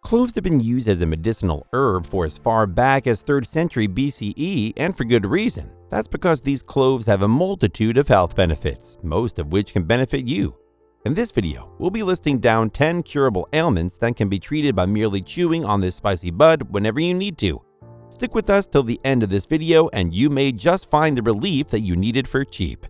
Cloves have been used as a medicinal herb for as far back as 3rd century BCE, and for good reason. That's because these cloves have a multitude of health benefits, most of which can benefit you. In this video, we'll be listing down 10 curable ailments that can be treated by merely chewing on this spicy bud whenever you need to. Stick with us till the end of this video and you may just find the relief that you needed for cheap.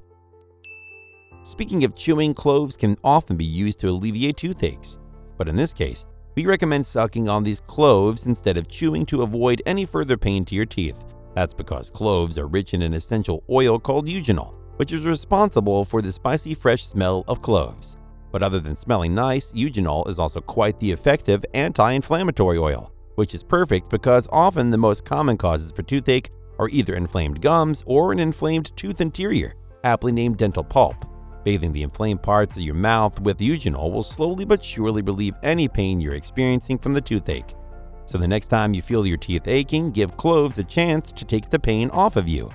Speaking of chewing, cloves can often be used to alleviate toothaches. But in this case, we recommend sucking on these cloves instead of chewing to avoid any further pain to your teeth. That's because cloves are rich in an essential oil called eugenol, which is responsible for the spicy fresh smell of cloves. But other than smelling nice, eugenol is also quite the effective anti-inflammatory oil, which is perfect because often the most common causes for toothache are either inflamed gums or an inflamed tooth interior, aptly named dental pulp. Bathing the inflamed parts of your mouth with eugenol will slowly but surely relieve any pain you're experiencing from the toothache. So the next time you feel your teeth aching, give cloves a chance to take the pain off of you.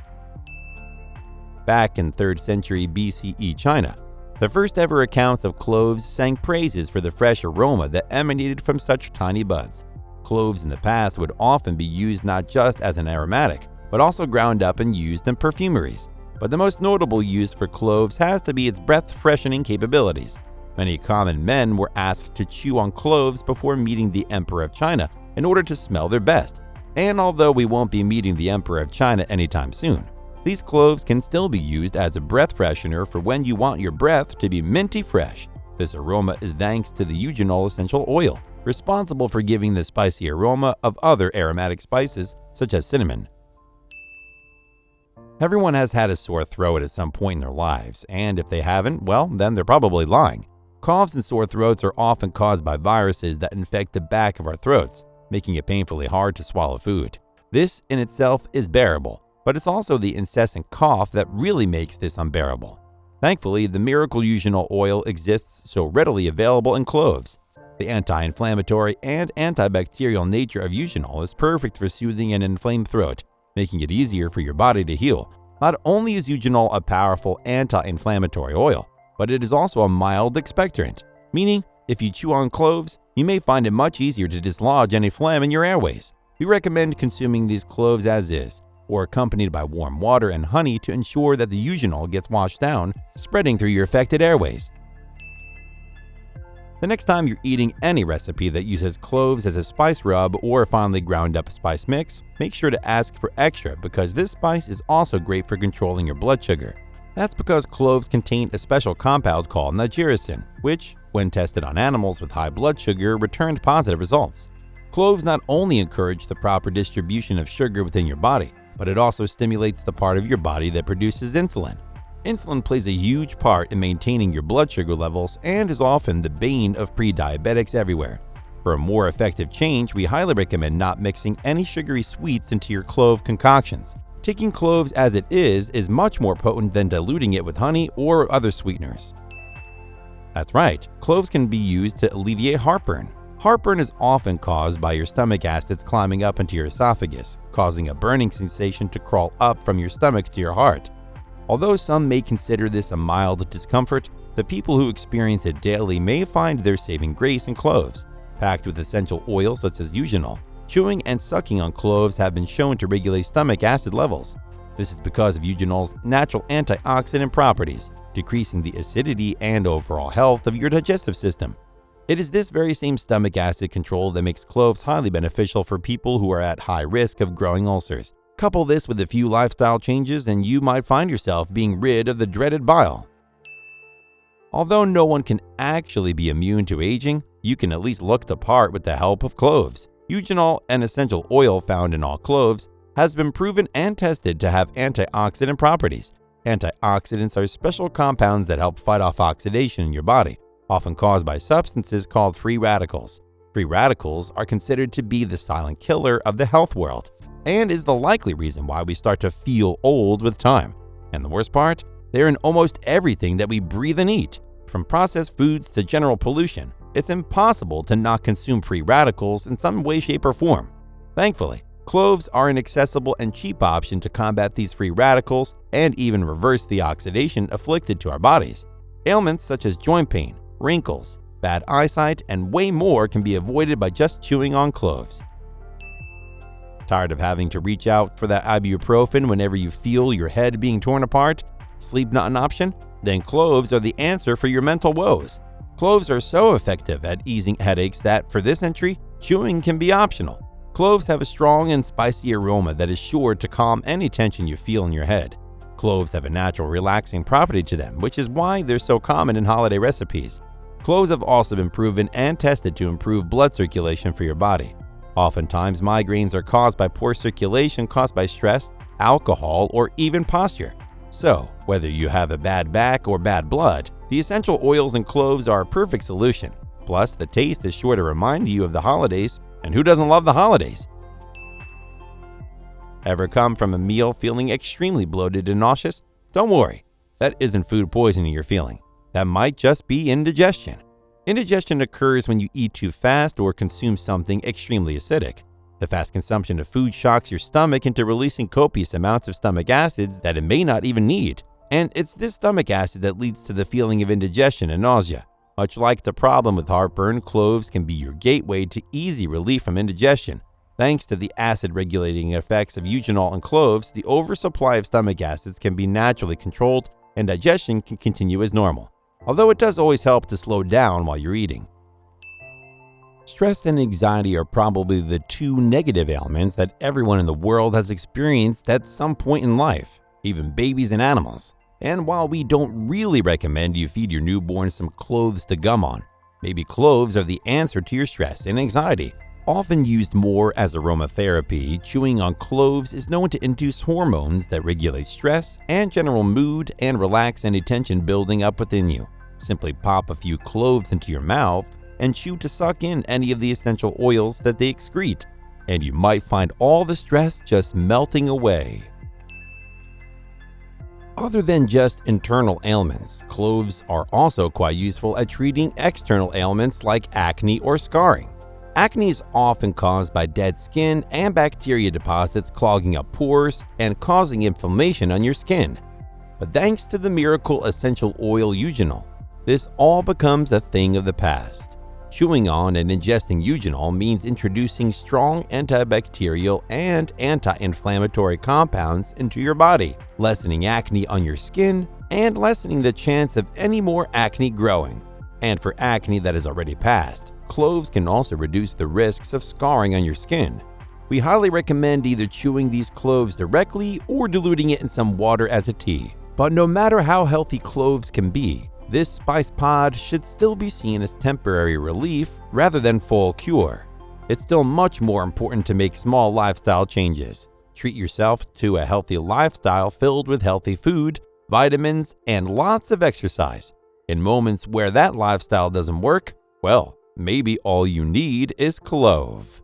Back in 3rd century BCE China, the first ever accounts of cloves sang praises for the fresh aroma that emanated from such tiny buds. Cloves in the past would often be used not just as an aromatic, but also ground up and used in perfumeries. But the most notable use for cloves has to be its breath-freshening capabilities. Many common men were asked to chew on cloves before meeting the Emperor of China in order to smell their best. And although we won't be meeting the Emperor of China anytime soon, these cloves can still be used as a breath freshener for when you want your breath to be minty fresh. This aroma is thanks to the eugenol essential oil, responsible for giving the spicy aroma of other aromatic spices such as cinnamon. Everyone has had a sore throat at some point in their lives, and if they haven't, well, then they're probably lying. Coughs and sore throats are often caused by viruses that infect the back of our throats, making it painfully hard to swallow food. This in itself is bearable, but it's also the incessant cough that really makes this unbearable. Thankfully, the miracle eugenol oil exists so readily available in cloves. The anti-inflammatory and antibacterial nature of eugenol is perfect for soothing an inflamed throat, making it easier for your body to heal. Not only is eugenol a powerful anti-inflammatory oil, but it is also a mild expectorant, meaning if you chew on cloves, you may find it much easier to dislodge any phlegm in your airways. We recommend consuming these cloves as is, or accompanied by warm water and honey to ensure that the eugenol gets washed down, spreading through your affected airways. The next time you're eating any recipe that uses cloves as a spice rub or a finely ground up spice mix, make sure to ask for extra because this spice is also great for controlling your blood sugar. That's because cloves contain a special compound called nigiricin, which, when tested on animals with high blood sugar, returned positive results. Cloves not only encourage the proper distribution of sugar within your body, but it also stimulates the part of your body that produces insulin. Insulin plays a huge part in maintaining your blood sugar levels and is often the bane of pre-diabetics everywhere. For a more effective change, we highly recommend not mixing any sugary sweets into your clove concoctions. Taking cloves as it is much more potent than diluting it with honey or other sweeteners. That's right, cloves can be used to alleviate heartburn. Heartburn is often caused by your stomach acids climbing up into your esophagus, causing a burning sensation to crawl up from your stomach to your heart. Although some may consider this a mild discomfort, the people who experience it daily may find their saving grace in cloves. Packed with essential oils such as eugenol, chewing and sucking on cloves have been shown to regulate stomach acid levels. This is because of eugenol's natural antioxidant properties, decreasing the acidity and overall health of your digestive system. It is this very same stomach acid control that makes cloves highly beneficial for people who are at high risk of growing ulcers. Couple this with a few lifestyle changes and you might find yourself being rid of the dreaded bile. Although no one can actually be immune to aging, you can at least look the part with the help of cloves. Eugenol, an essential oil found in all cloves, has been proven and tested to have antioxidant properties. Antioxidants are special compounds that help fight off oxidation in your body, often caused by substances called free radicals. Free radicals are considered to be the silent killer of the health world, and is the likely reason why we start to feel old with time. And the worst part? They're in almost everything that we breathe and eat. From processed foods to general pollution, it's impossible to not consume free radicals in some way, shape, or form. Thankfully, cloves are an accessible and cheap option to combat these free radicals and even reverse the oxidation afflicted to our bodies. Ailments such as joint pain, wrinkles, bad eyesight, and way more can be avoided by just chewing on cloves. Tired of having to reach out for that ibuprofen whenever you feel your head being torn apart? Sleep not an option? Then cloves are the answer for your mental woes. Cloves are so effective at easing headaches that for this entry, chewing can be optional. Cloves have a strong and spicy aroma that is sure to calm any tension you feel in your head. Cloves have a natural relaxing property to them, which is why they're so common in holiday recipes. Cloves have also been proven and tested to improve blood circulation for your body. Oftentimes, migraines are caused by poor circulation caused by stress, alcohol, or even posture. So, whether you have a bad back or bad blood, the essential oils and cloves are a perfect solution. Plus, the taste is sure to remind you of the holidays, and who doesn't love the holidays? Ever come from a meal feeling extremely bloated and nauseous? Don't worry, that isn't food poisoning you're feeling. That might just be indigestion. Indigestion occurs when you eat too fast or consume something extremely acidic. The fast consumption of food shocks your stomach into releasing copious amounts of stomach acids that it may not even need. And it's this stomach acid that leads to the feeling of indigestion and nausea. Much like the problem with heartburn, cloves can be your gateway to easy relief from indigestion. Thanks to the acid-regulating effects of eugenol and cloves, the oversupply of stomach acids can be naturally controlled and digestion can continue as normal. Although it does always help to slow down while you're eating. Stress and anxiety are probably the two negative ailments that everyone in the world has experienced at some point in life, even babies and animals. And while we don't really recommend you feed your newborn some cloves to gum on, maybe cloves are the answer to your stress and anxiety. Often used more as aromatherapy, chewing on cloves is known to induce hormones that regulate stress and general mood and relax any tension building up within you. Simply pop a few cloves into your mouth and chew to suck in any of the essential oils that they excrete, and you might find all the stress just melting away. Other than just internal ailments, cloves are also quite useful at treating external ailments like acne or scarring. Acne is often caused by dead skin and bacteria deposits clogging up pores and causing inflammation on your skin. But thanks to the miracle essential oil eugenol, this all becomes a thing of the past. Chewing on and ingesting eugenol means introducing strong antibacterial and anti-inflammatory compounds into your body, lessening acne on your skin and lessening the chance of any more acne growing. And for acne that is already passed, cloves can also reduce the risks of scarring on your skin. We highly recommend either chewing these cloves directly or diluting it in some water as a tea. But no matter how healthy cloves can be, this spice pod should still be seen as temporary relief rather than full cure. It's still much more important to make small lifestyle changes. Treat yourself to a healthy lifestyle filled with healthy food, vitamins, and lots of exercise. In moments where that lifestyle doesn't work, well, maybe all you need is clove.